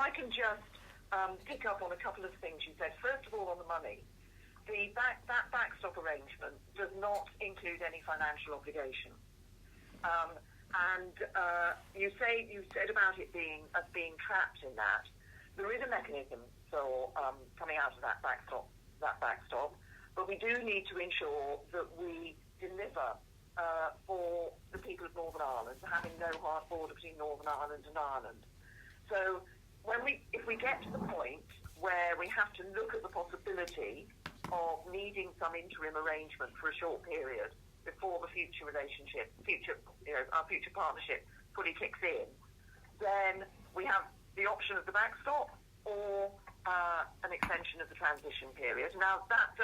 I can just pick up on a couple of things you said. First of all, on the money, that backstop arrangement does not include any financial obligation. You said about it being trapped in that. There is a mechanism for coming out of that backstop, but we do need to ensure that we deliver for the people of Northern Ireland, having no hard border between Northern Ireland and Ireland. So if we get to the point where we have to look at the possibility of needing some interim arrangement for a short period before the future partnership fully kicks in, then we have the option of the backstop or an extension of the transition period. Now that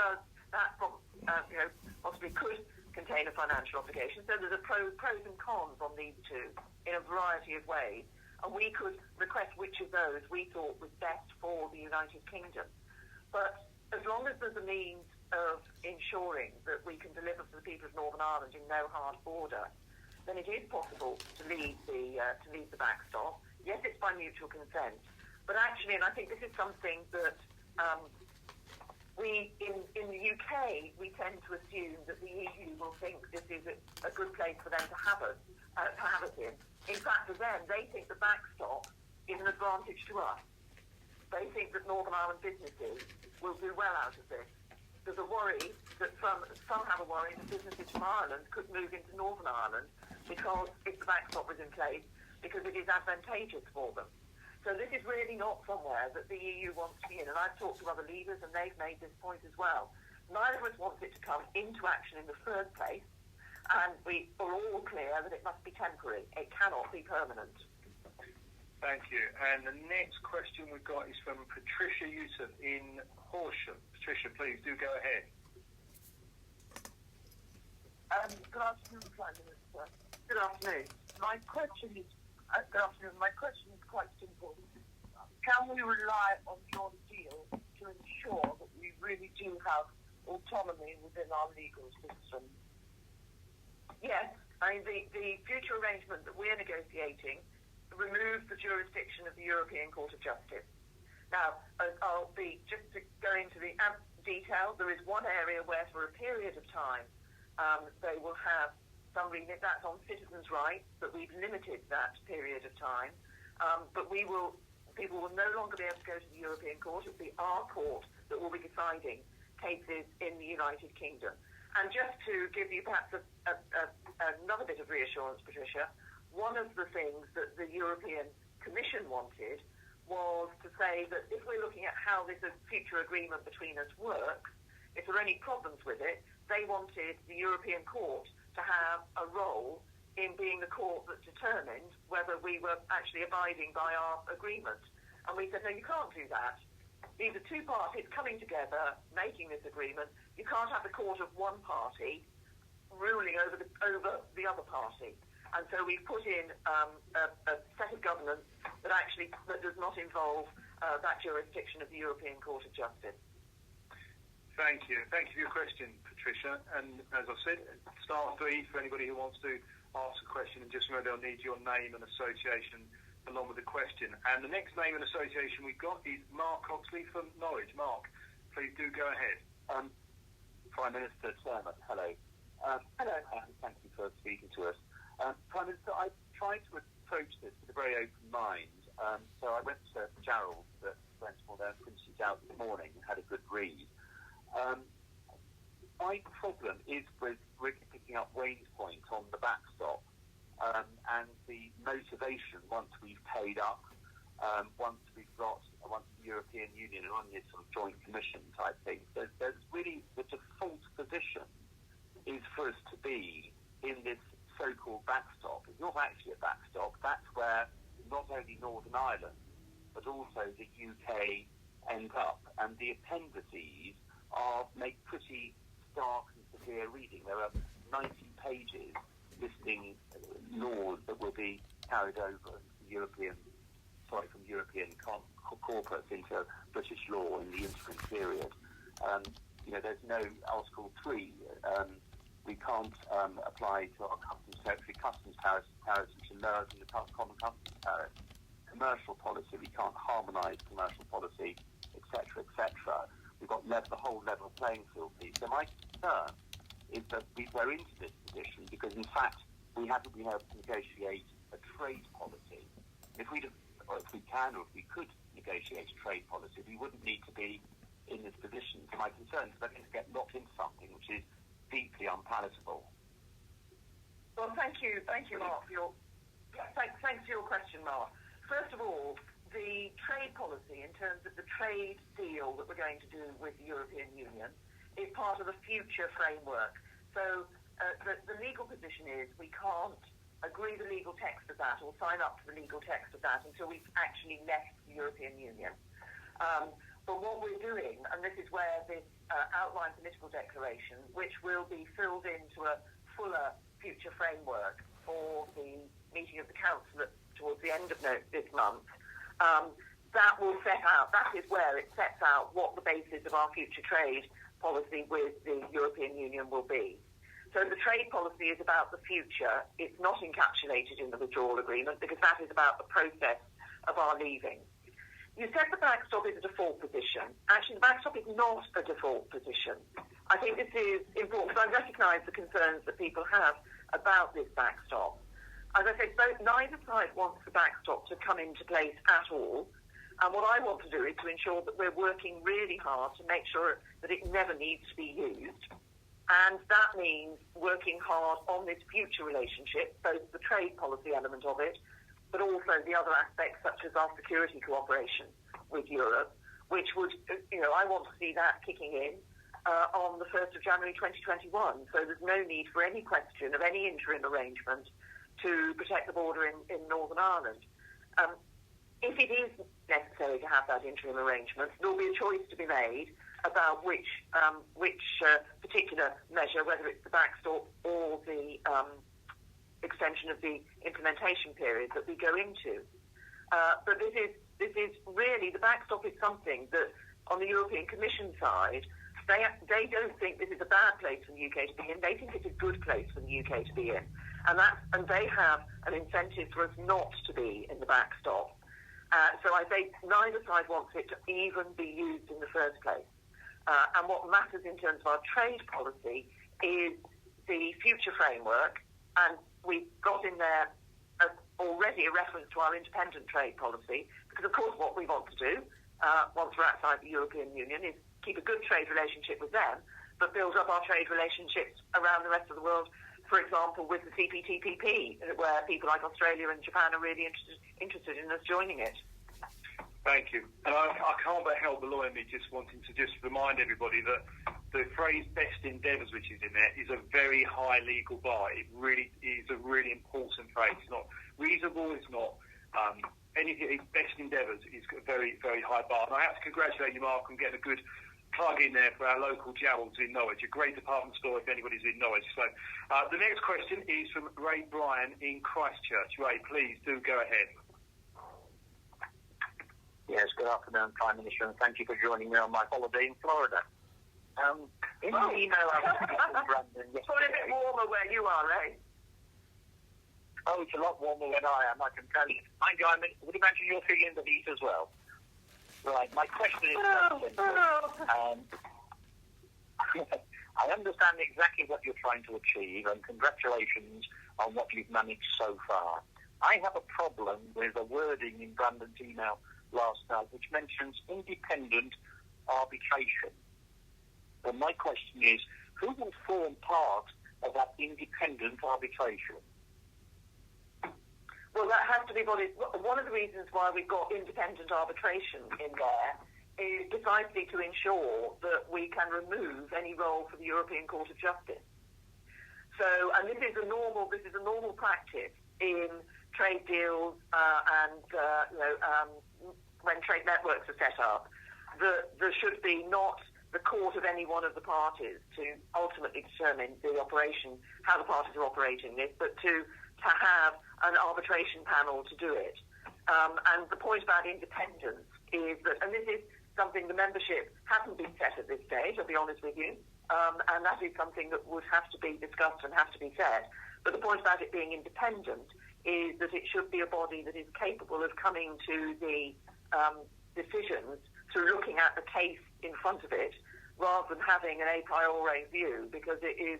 possibly could contain a financial obligation. So there's pros and cons on these two in a variety of ways, and we could request which of those we thought was best for the United Kingdom. But as long as there's a means of ensuring that we can deliver for the people of Northern Ireland in no hard border, then it is possible to leave the backstop. Yes, it's by mutual consent, but actually, and I think this is something that we in the UK we tend to assume that the EU will think this is a good place for them to have us in. In fact, for them, they think the backstop is an advantage to us. They think that Northern Ireland businesses will do well out of this. There's a worry that some have a worry that businesses from Ireland could move into Northern Ireland because if the backstop was in place, because it is advantageous for them. So this is really not somewhere that the EU wants to be in. And I've talked to other leaders and they've made this point as well. Neither of us wants it to come into action in the first place. And we are all clear that it must be temporary. It cannot be permanent. Thank you. And the next question we've got is from Patricia Yusuf in Horsham. Patricia, please do go ahead. Good afternoon, Prime Minister. Good afternoon. My question is quite simple. Can we rely on your deal to ensure that we really do have autonomy within our legal system? Yes. I mean, the future arrangement that we're negotiating removes the jurisdiction of the European Court of Justice. Now, just to go into the detail, there is one area where for a period of time they will have some remit, that's on citizens' rights, but we've limited that period of time. But people will no longer be able to go to the European Court. It will be our court that will be deciding cases in the United Kingdom. And just to give you perhaps another bit of reassurance, Patricia, one of the things that the European Commission wanted was to say that if we're looking at how this future agreement between us works, if there are any problems with it, they wanted the European Court to have a role in being the court that determined whether we were actually abiding by our agreement. And we said, no, you can't do that. These are two parties coming together, making this agreement. You can't have the court of one party ruling over the other party. And so we've put in a set of governance that does not involve that jurisdiction of the European Court of Justice. Thank you. Thank you for your question, Patricia. And as I said, star 3 for anybody who wants to ask a question. And just remember, they'll need your name and association along with the question. And the next name and association we've got is Mark Oxley from Norwich. Mark, please do go ahead. Prime Minister, Chairman, hello. Hello. Thank you for speaking to us. Prime Minister, I tried to approach this with a very open mind. So I went to Gerald's at Brentford and printed out this morning and had a good read. My problem is with Rick picking up Wayne's point on the backstop and the motivation once we've paid up, once the European Union are on this sort of joint commission type thing. There's really the default position is for us to be in this so-called backstop. It's not actually a backstop. That's where not only Northern Ireland but also the UK end up, and the appendices make pretty stark and severe reading. There are 90 pages listing laws that will be carried over from European corporates into British law in the interim period. There's no Article 3. We can't apply to our customs territory customs tariffs which are lower than the common customs tariff. commercial policy. We can't harmonise commercial policy, etc., etc. We've got the whole level playing field piece. So my concern is that we're into this position because, in fact, we haven't been able to negotiate a trade policy. If we could negotiate a trade policy, we wouldn't need to be in this position. So my concern is that we're going to get locked into something which is deeply unpalatable. Well, thank you, Mark, thanks for your question, Mark. First of all, the trade policy in terms of the trade deal that we're going to do with the European Union is part of the future framework. So the legal position is we can't agree the legal text of that or sign up to the legal text of that until we've actually left the European Union. But what we're doing, and this is where this outline political declaration, which will be filled into a fuller future framework for the meeting of the Council towards the end of this month, that will set out, that is where it sets out what the basis of our future trade policy with the European Union will be. So the trade policy is about the future. It's not encapsulated in the withdrawal agreement because that is about the process of our leaving. You said the backstop is a default position. Actually, the backstop is not a default position. I think this is important because I recognise the concerns that people have about this backstop. As I said, neither side wants the backstop to come into place at all. And what I want to do is to ensure that we're working really hard to make sure that it never needs to be used. And that means working hard on this future relationship, both the trade policy element of it, but also the other aspects such as our security cooperation with Europe, which would, I want to see that kicking in on the 1st of January 2021. So there's no need for any question of any interim arrangement to protect the border in Northern Ireland. If it is necessary to have that interim arrangement, there will be a choice to be made about which particular measure, whether it's the backstop or the extension of the implementation period that we go into. But this is really, the backstop is something that on the European Commission side, they don't think this is a bad place for the UK to be in. They think it's a good place for the UK to be in. And they have an incentive for us not to be in the backstop. So I think neither side wants it to even be used in the first place. And what matters in terms of our trade policy is the future framework, and we've got in there already a reference to our independent trade policy, because of course what we want to do once we're outside the European Union is keep a good trade relationship with them, but build up our trade relationships around the rest of the world, for example, with the CPTPP, where people like Australia and Japan are really interested in us joining it. Thank you. And I can't but help below me just wanting to just remind everybody that the phrase best endeavours, which is in there, is a very high legal bar. It really is a really important phrase. It's not reasonable, it's not anything. Best endeavours is a very, very high bar. And I have to congratulate you, Mark, on getting a good plug in there for our local Jarrells in Norwich, a great department store if anybody's in Norwich. So the next question is from Ray Bryan in Christchurch. Ray, please do go ahead. Yes, good afternoon, Prime Minister, and thank you for joining me on my holiday in Florida. In the email I was from Brandon yesterday... It's a bit warmer where you are, eh? Oh, it's a lot warmer than I am, I can tell you. Mind you, I would imagine you're feeling the heat as well. Right, my question is... I understand exactly what you're trying to achieve, and congratulations on what you've managed so far. I have a problem with the wording in Brandon's email last night, which mentions independent arbitration. Well, my question is, who will form part of that independent arbitration? Well, that has to be one of the reasons why we've got independent arbitration in there is precisely to ensure that we can remove any role for the European Court of Justice. So, and this is a normal practice in trade deals when trade networks are set up, there should be not the court of any one of the parties to ultimately determine the operation, how the parties are operating this, but to have an arbitration panel to do it. And the point about independence is that, and this is something the membership hasn't been set at this stage, I'll be honest with you, and that is something that would have to be discussed and have to be said. But the point about it being independent is that it should be a body that is capable of coming to the decisions through looking at the case in front of it, rather than having an a priori view, because it is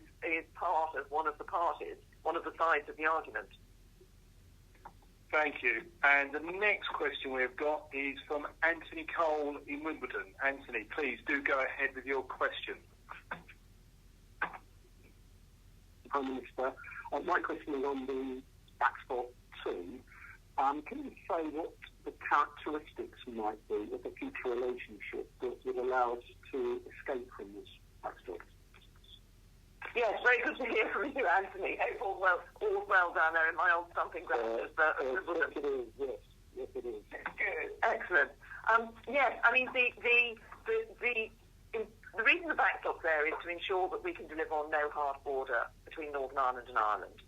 part of one of the parties, one of the sides of the argument. Thank you. And the next question we've got is from Anthony Cole in Wimbledon. Anthony, please do go ahead with your question. Prime Minister, my question is on the Backstop 2. Can you say what the characteristics might be of the future relationship that would allow us to escape from this backstop? Yes, very good to hear from you, Anthony. Hope all's well down there in my old stomping grounds. Yes, it is. Yes, it is. Good, excellent. Yes, I mean the reason the backstop's there is to ensure that we can deliver on no hard border between Northern Ireland and Ireland,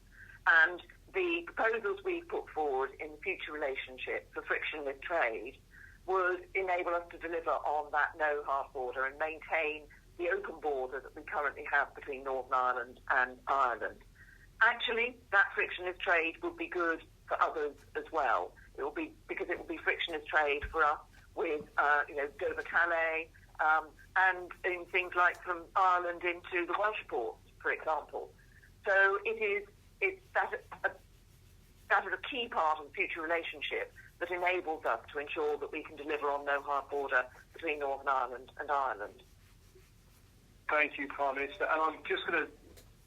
and the proposals we put forward in the future relationship for frictionless trade would enable us to deliver on that no hard border and maintain the open border that we currently have between Northern Ireland and Ireland. Actually, that frictionless trade would be good for others as well. It will be because it will be frictionless trade for us with, Dover-Calais, and in things like from Ireland into the Welsh ports, for example. So that is a key part of the future relationship that enables us to ensure that we can deliver on no hard border between Northern Ireland and Ireland. Thank you, Prime Minister. And I'm just going to,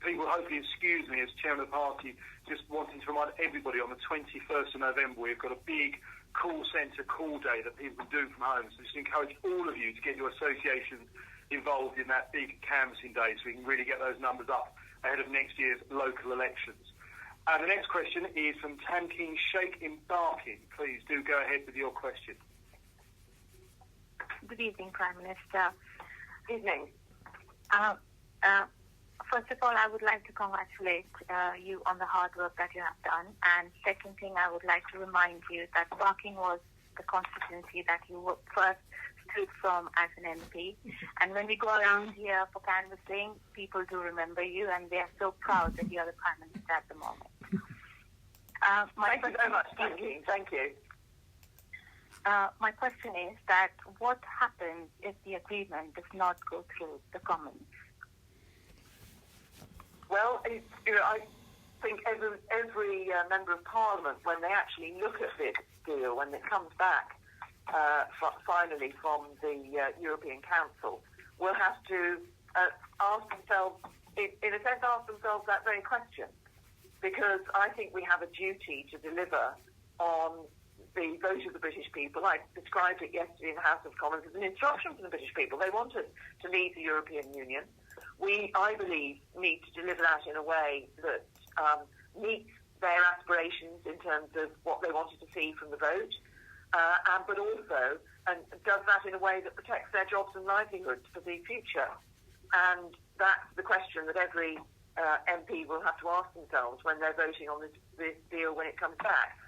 people hopefully excuse me as Chairman of the Party, just wanting to remind everybody on the 21st of November we've got a big call centre call day that people can do from home. So just encourage all of you to get your associations involved in that big canvassing day so we can really get those numbers up ahead of next year's local elections. The next question is from Tamkeen Sheikh in Barking. Please do go ahead with your question. Good evening, Prime Minister. Evening. First of all, I would like to congratulate you on the hard work that you have done. And second thing, I would like to remind you that Barking was the constituency that you first stood from as an MP. And when we go around here for canvassing, people do remember you, and they are so proud that you are the Prime Minister at the moment. Thank you very much, thank you. My question is that what happens if the agreement does not go through the Commons? Well, I think every member of Parliament, when they actually look at this deal, when it comes back finally from the European Council, will have to ask themselves that very question. Because I think we have a duty to deliver on the vote of the British people. I described it yesterday in the House of Commons as an instruction from the British people. They want us to leave the European Union. We, I believe, need to deliver that in a way that meets their aspirations in terms of what they wanted to see from the vote, but also does that in a way that protects their jobs and livelihoods for the future. And that's the question that every MP will have to ask themselves when they're voting on this deal when it comes back.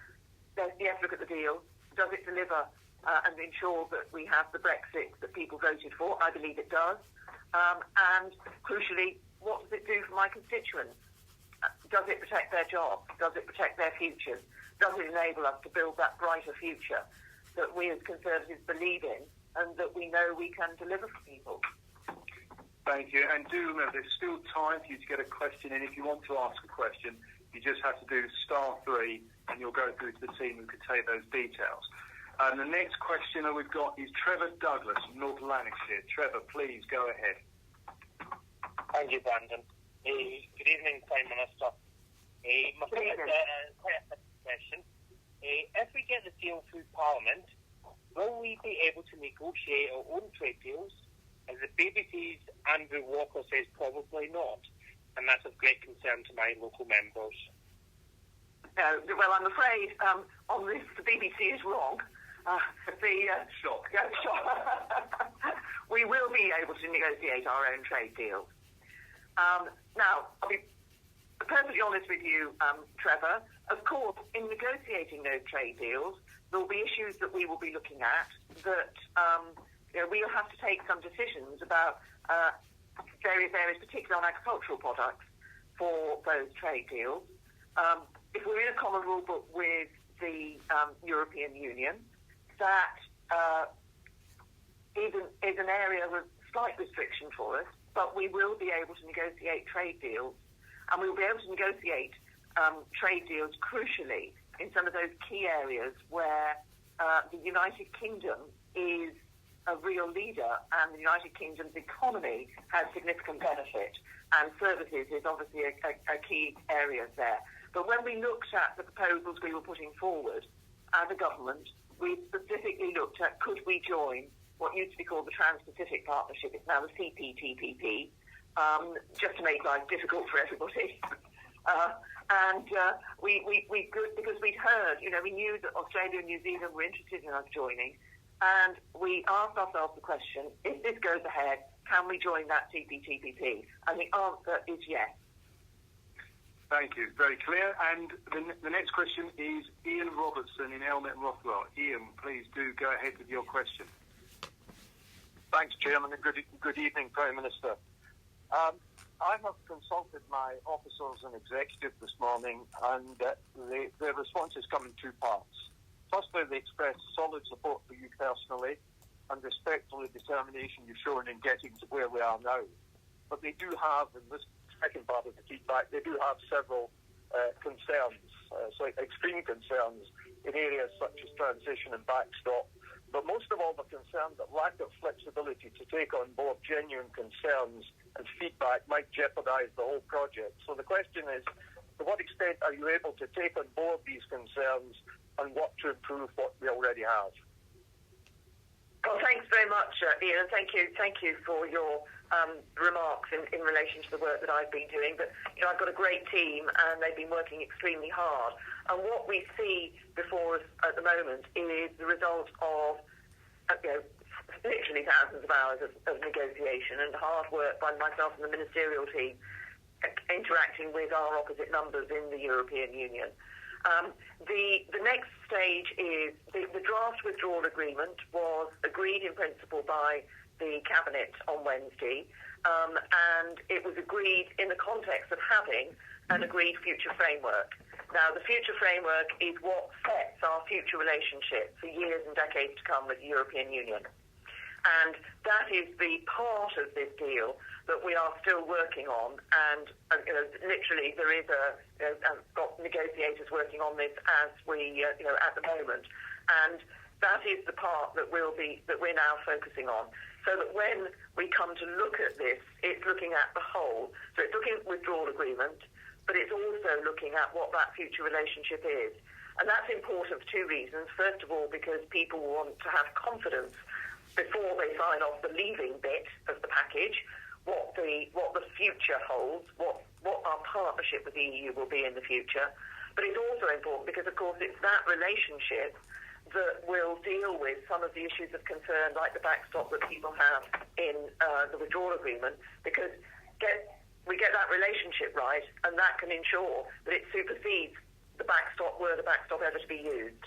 Yes, look at the deal. Does it deliver and ensure that we have the Brexit that people voted for? I believe it does. And crucially, what does it do for my constituents? Does it protect their jobs? Does it protect their futures? Does it enable us to build that brighter future that we as Conservatives believe in and that we know we can deliver for people? Thank you. And do remember, there's still time for you to get a question in. If you want to ask a question, you just have to do *3 and you'll go through to the team who can take those details. And the next question that we've got is Trevor Douglas from North Lanarkshire. Trevor, please go ahead. Thank you, Brandon. Good evening, Prime Minister. My quite a question. If we get the deal through Parliament, will we be able to negotiate our own trade deals? As the BBC's Andrew Walker says, probably not. And that's of great concern to my local members. Well, I'm afraid on this the BBC is wrong. Shock. We will be able to negotiate our own trade deals. Now, I'll be perfectly honest with you, Trevor. Of course, in negotiating those trade deals, there will be issues that we will be looking at that we'll have to take some decisions about various areas, particularly on agricultural products, for those trade deals. if we're in a common rule book with the European Union, that is an area with slight restriction for us, but we will be able to negotiate trade deals, and we will be able to negotiate trade deals crucially in some of those key areas where the United Kingdom is a real leader, and the United Kingdom's economy has significant benefit, and services is obviously a key area there. But when we looked at the proposals we were putting forward as a government, we specifically looked at could we join what used to be called the Trans-Pacific Partnership. It's now the CPTPP, just to make life difficult for everybody. We could, because we'd heard, we knew that Australia and New Zealand were interested in us joining, and we asked ourselves the question, if this goes ahead, can we join that CPTPP? And the answer is yes. Thank you. Very clear. And the next question is Ian Robertson in Elmet and Rothwell. Ian, please do go ahead with your question. Thanks, Chairman, and good evening, Prime Minister. I have consulted my officers and executive this morning, and their responses come in two parts. Firstly, they express solid support for you personally and respect for the determination you've shown in getting to where we are now. But they do have, in this second part of the feedback, they do have several concerns, extreme concerns in areas such as transition and backstop. But most of all, the concern that lack of flexibility to take on board genuine concerns and feedback might jeopardise the whole project. So the question is, to what extent are you able to take on board these concerns and what to improve what we already have? Well, thanks very much, Ian, and thank you for your remarks in relation to the work that I've been doing. But, I've got a great team, and they've been working extremely hard. And what we see before us at the moment is the result of, literally thousands of hours of negotiation and hard work by myself and the ministerial team interacting with our opposite numbers in the European Union. The next stage is the draft withdrawal agreement was agreed in principle by the Cabinet on Wednesday, and it was agreed in the context of having an agreed future framework. Now, the future framework is what sets our future relationship for years and decades to come with the European Union. And that is the part of this deal that we are still working on. And literally, there is I've got negotiators working on this as we, at the moment. And that is the part that we're now focusing on. So that when we come to look at this, it's looking at the whole. So it's looking at withdrawal agreement, but it's also looking at what that future relationship is. And that's important for two reasons. First of all, because people want to have confidence before they sign off the leaving bit of the package, what the future holds, what our partnership with the EU will be in the future. But it's also important because, of course, it's that relationship that will deal with some of the issues of concern, like the backstop that people have in the withdrawal agreement, because we get that relationship right, and that can ensure that it supersedes the backstop were the backstop ever to be used.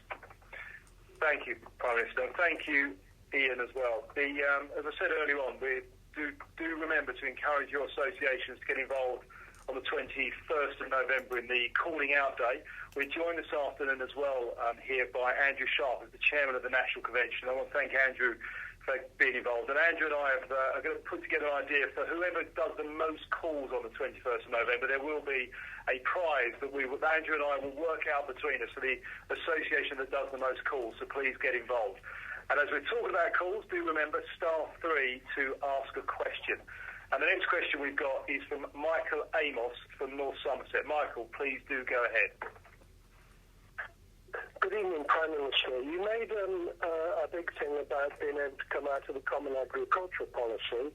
Thank you, Prime Minister. Thank you, Ian, as well. As I said earlier on, we do remember to encourage your associations to get involved on the 21st of November in the Calling Out Day. We're joined this afternoon as well here by Andrew Sharp, as the chairman of the National Convention. I want to thank Andrew for being involved. And Andrew and I are going to put together an idea for whoever does the most calls on the 21st of November. There will be a prize that Andrew and I will work out between us for the association that does the most calls. So please get involved. And as we're talking about calls, do remember star 3 to ask a question. And the next question we've got is from Michael Amos from North Somerset. Michael, please do go ahead. Good evening, Prime Minister. You made a big thing about being able to come out of the Common Agricultural Policy,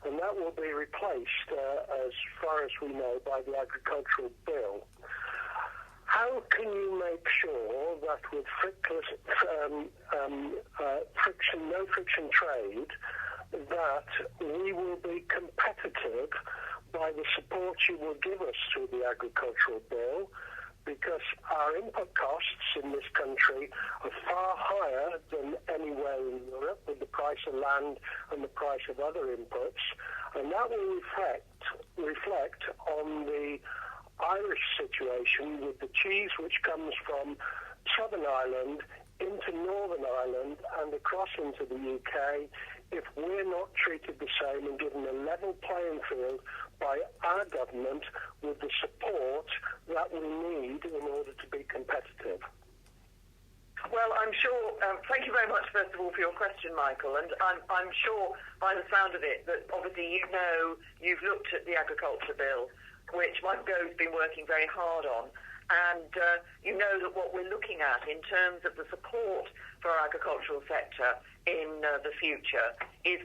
and that will be replaced, as far as we know, by the Agricultural Bill. How can you make sure that with no friction trade, that we will be competitive by the support you will give us through the Agricultural Bill, because our input costs in this country are far higher than anywhere in Europe, with the price of land and the price of other inputs, and that will reflect on the Irish situation with the cheese which comes from Southern Ireland into Northern Ireland and across into the UK if we're not treated the same and given a level playing field by our government with the support that we need in order to be competitive? Well, I'm sure, thank you very much, first of all, for your question, Michael, and I'm sure by the sound of it that obviously you've looked at the agriculture bill, which Michael Gove's been working very hard on, and you know that what we're looking at in terms of the support for our agricultural sector in the future is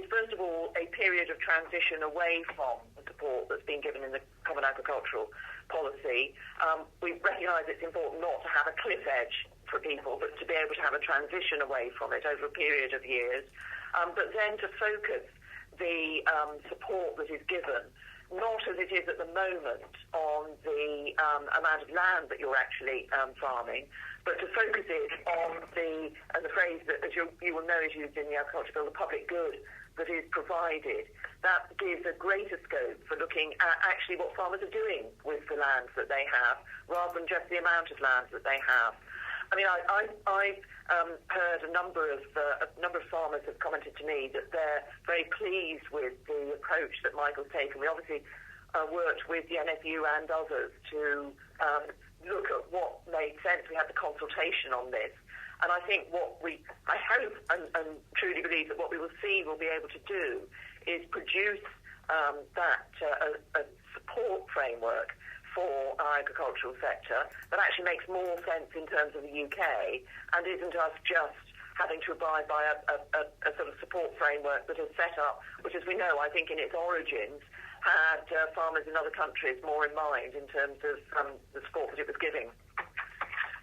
first of all a period of transition away from the support that's been given in the Common Agricultural Policy. We recognise it's important not to have a cliff edge for people, but to be able to have a transition away from it over a period of years, but then to focus the support that is given, not as it is at the moment on the amount of land that you're actually farming, but to focus it on the phrase that, as you will know, is used in the agriculture bill, the public good that is provided. That gives a greater scope for looking at actually what farmers are doing with the lands that they have, rather than just the amount of land that they have. I mean, I've heard a number of farmers have commented to me that they're very pleased with the approach that Michael's taken. We obviously worked with the NFU and others to look at what made sense. We had the consultation on this. And I think I hope and truly believe that what we will see we'll be able to do is produce a support framework for our agricultural sector that actually makes more sense in terms of the UK and isn't us just having to abide by a sort of support framework that is set up, which, as we know, I think in its origins had farmers in other countries more in mind in terms of the support that it was giving.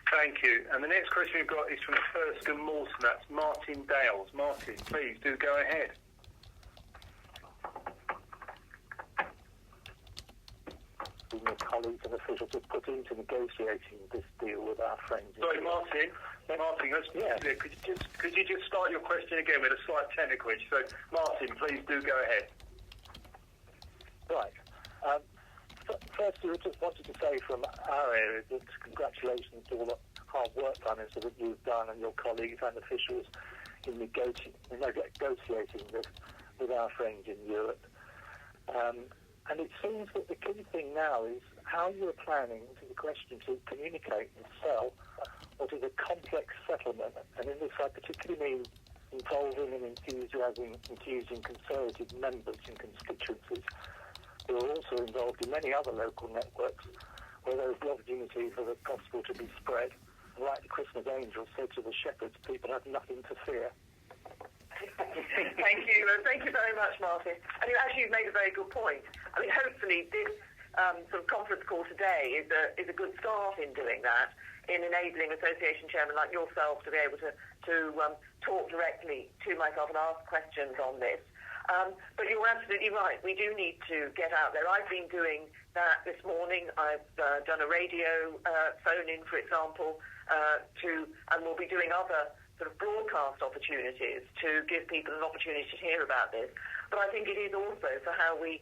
Thank you. And the next question we've got is from Thurston Mawson. That's Martin Dales. Martin, please do go ahead. Your colleagues and officials have put into negotiating this deal with our friends. Sorry, Martin, could you just start your question again with a slight technical issue? So, Martin, please do go ahead. Right. Firstly, I just wanted to say from our area that congratulations to all the hard work, Prime Minister, that you've done and your colleagues and officials in negotiating this with our friends in Europe. And it seems that the key thing now is how you're planning, to the question, to communicate and sell what is a complex settlement. And in this I particularly mean involving and infusing Conservative members and constituencies who are also involved in many other local networks where there is the opportunity for the gospel to be spread. And like the Christmas angel said to the shepherds, people have nothing to fear. Thank you. Thank you very much, Martin. I mean, actually, you've made a very good point. I mean, hopefully this sort of conference call today is a good start in doing that, in enabling association chairmen like yourself to be able to talk directly to myself and ask questions on this. But you're absolutely right. We do need to get out there. I've been doing that this morning. I've done a radio phone-in, for example, and we'll be doing other sort of broadcast opportunities to give people an opportunity to hear about this. But I think it is also for how we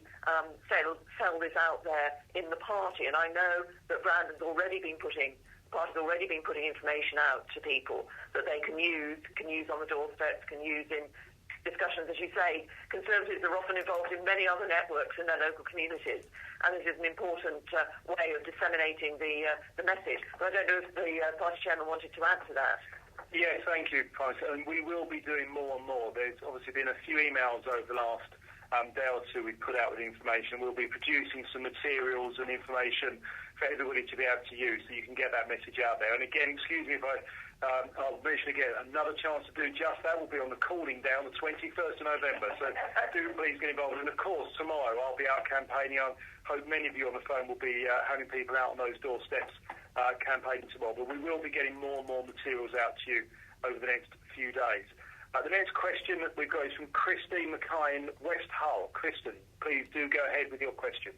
sell this out there in the party. And I know that Brandon's already been putting information out to people that they can use on the doorsteps, can use in discussions. As you say, Conservatives are often involved in many other networks in their local communities, and this is an important way of disseminating the message. But I don't know if the party chairman wanted to add to that. Yes, thank you, Prime Minister. And we will be doing more and more. There's obviously been a few emails over the last day or two we've put out with information. We'll be producing some materials and information for everybody to be able to use so you can get that message out there. And again, excuse me if I'll mention again, another chance to do just that will be on the cooling down the 21st of November. So do please get involved. And of course, tomorrow I'll be out campaigning. I hope many of you on the phone will be having people out on those doorsteps campaigning tomorrow. But we will be getting more and more materials out to you over the next few days. The next question that we've got is from Christine Mackay in West Hull. Kristen, please do go ahead with your question.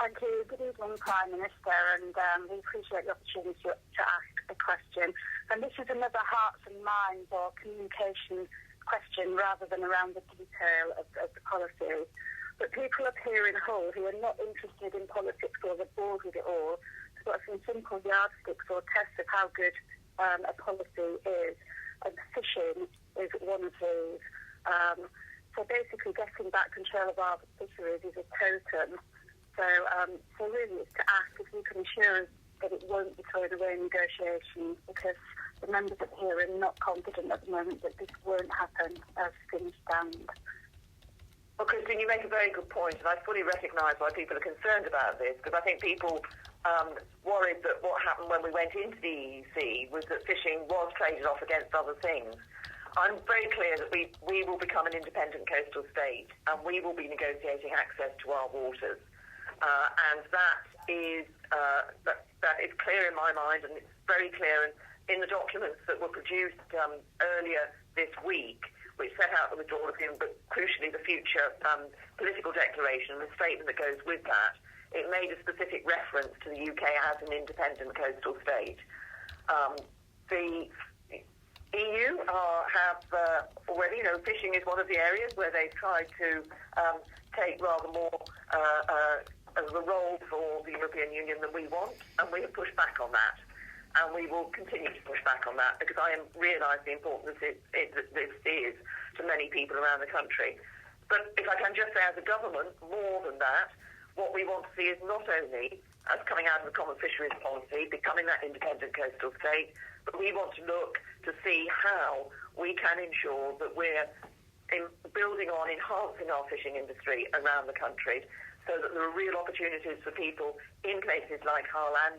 Thank you. Good evening, Prime Minister, and we appreciate the opportunity to ask a question. And this is another hearts and minds or communication question rather than around the detail of the policy. but people up here in Hull who are not interested in politics or are bored with it all, have got some simple yardsticks or tests of how good a policy is, and fishing is one of those. So basically getting back control of our fisheries is a totem. So really it's to ask if you can assure us that it won't be thrown away in negotiations, because the members up here are not confident at the moment that this won't happen as things stand. Well, Christine, you make a very good point, and I fully recognise why people are concerned about this, because I think people worried that what happened when we went into the EEC was that fishing was traded off against other things. I'm very clear that we will become an independent coastal state, and we will be negotiating access to our waters. And that is clear in my mind, and it's very clear in the documents that were produced earlier this week, which set out the withdrawal agreement, but crucially the future political declaration and the statement that goes with that. It made a specific reference to the UK as an independent coastal state. The EU have already, fishing is one of the areas where they've tried to take rather more of a role for the European Union than we want, and we have pushed back on that. And we will continue to push back on that, because I realise the importance this is to many people around the country. But if I can just say, as a government, more than that, what we want to see is not only us coming out of the common fisheries policy, becoming that independent coastal state, but we want to look to see how we can ensure that we're building on enhancing our fishing industry around the country, so that there are real opportunities for people in places like Hull and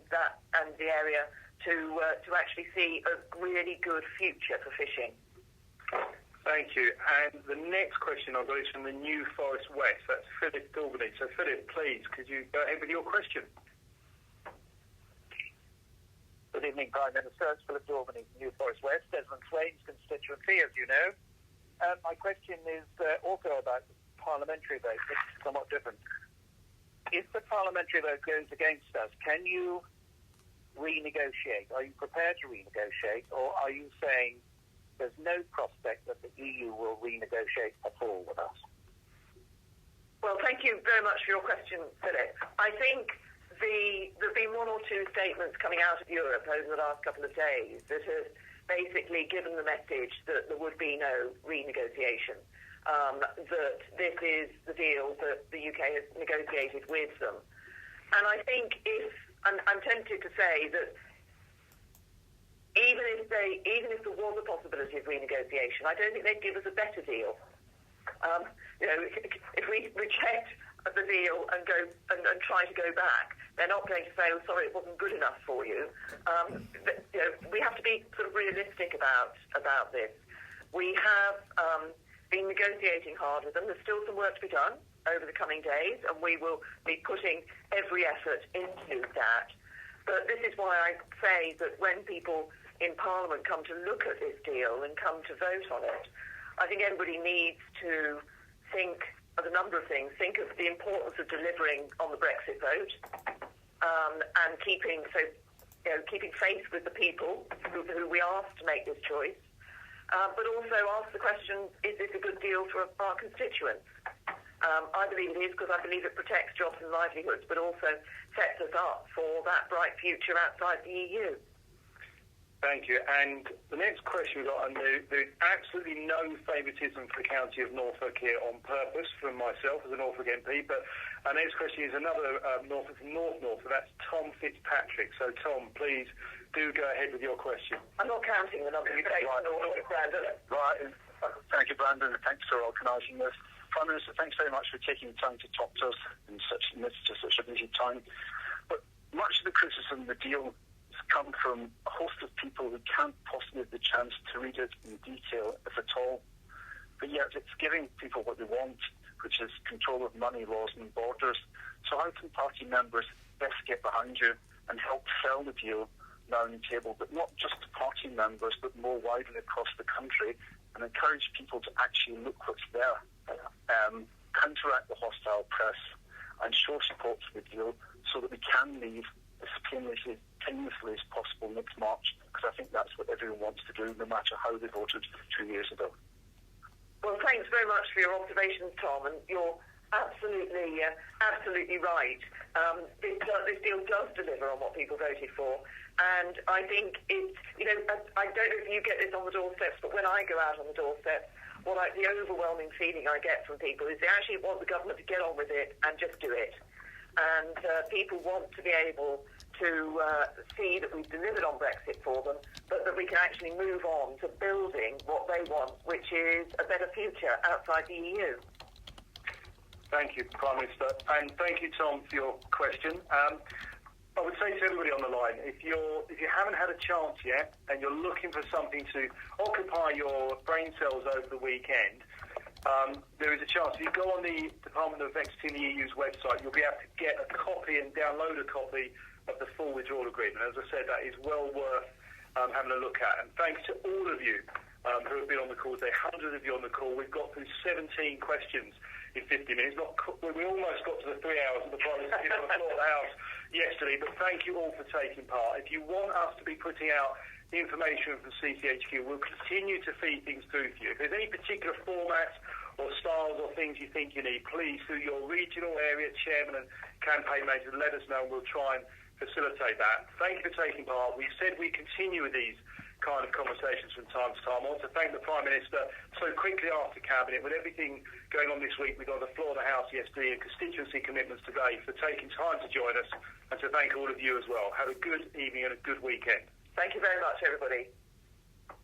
the area to actually see a really good future for fishing. Thank you. And the next question I've got is from the New Forest West. That's Philip Dalbany. So, Philip, please, could you go ahead with your question? Good evening, Prime Minister. It's Philip Dalbany, New Forest West, Desmond Swain's constituency, as you know. My question is also about the parliamentary vote, which is somewhat different. If the parliamentary vote goes against us, can you renegotiate? Are you prepared to renegotiate, or are you saying there's no prospect that the EU will renegotiate at all with us? Well, thank you very much for your question, Philip. I think there's been one or two statements coming out of Europe over the last couple of days that have basically given the message that there would be no renegotiation, that this is the deal that the UK has negotiated with them. And I think I'm tempted to say that even if there was a possibility of renegotiation, I don't think they'd give us a better deal. If we reject the deal and go and try to go back, they're not going to say, "Oh, sorry, it wasn't good enough for you." We have to be sort of realistic about this. We have been negotiating hard with them. There's still some work to be done over the coming days, and we will be putting every effort into that. But this is why I say that when people in Parliament come to look at this deal and come to vote on it, I think everybody needs to think of a number of things. Think of the importance of delivering on the Brexit vote, and keeping faith with the people who we asked to make this choice, but also ask the question, is this a good deal for our constituents? I believe it is, because I believe it protects jobs and livelihoods, but also sets us up for that bright future outside the EU. Thank you. And the next question we've got, and there's absolutely no favouritism for the county of Norfolk here on purpose from myself as a Norfolk MP, but our next question is another Norfolk from North, that's Tom Fitzpatrick. So, Tom, please do go ahead with your question. I'm not counting the number you take from Norfolk, Brandon. Right. Thank you, Brandon, and thanks for organising this. Prime Minister, thanks very much for taking the time to talk to us in such a busy time. But much of the criticism of the deal come from a host of people who can't possibly have the chance to read it in detail, if at all. But yet it's giving people what they want, which is control of money, laws and borders. So how can party members best get behind you and help sell the deal now on the table, but not just to party members, but more widely across the country, and encourage people to actually look what's there, counteract the hostile press, and show support for the deal so that we can leave as painlessly as possible next March, because I think that's what everyone wants to do, no matter how they voted 2 years ago. Well, thanks very much for your observations, Tom, and you're Absolutely right. This deal does deliver on what people voted for. And I think it's, I don't know if you get this on the doorsteps, but when I go out on the doorsteps, the overwhelming feeling I get from people is they actually want the government to get on with it and just do it. And people want to be able to see that we've delivered on Brexit for them, but that we can actually move on to building what they want, which is a better future outside the EU. Thank you, Prime Minister. And thank you, Tom, for your question. I would say to everybody on the line, if you haven't had a chance yet and you're looking for something to occupy your brain cells over the weekend, there is a chance. If you go on the Department of Exiting the EU's website, you'll be able to get a copy and download a copy of the full withdrawal agreement. As I said, that is well worth having a look at. And thanks to all of you who have been on the call today, hundreds of you on the call. We've got through 17 questions in 50 minutes. We almost got to the 3 hours that the Prime Minister did on the floor of the House yesterday, but thank you all for taking part. If you want us to be putting out information from CCHQ, we'll continue to feed things through to you. If there's any particular formats or styles or things you think you need, please, through your regional area chairman and campaign manager, let us know and we'll try and facilitate that. Thank you for taking part. We said we continue with these kind of conversations from time to time. I want to thank the Prime Minister so quickly after Cabinet, with everything going on this week, we got the floor of the House yesterday and constituency commitments today, for taking time to join us, and to thank all of you as well. Have a good evening and a good weekend. Thank you very much, everybody.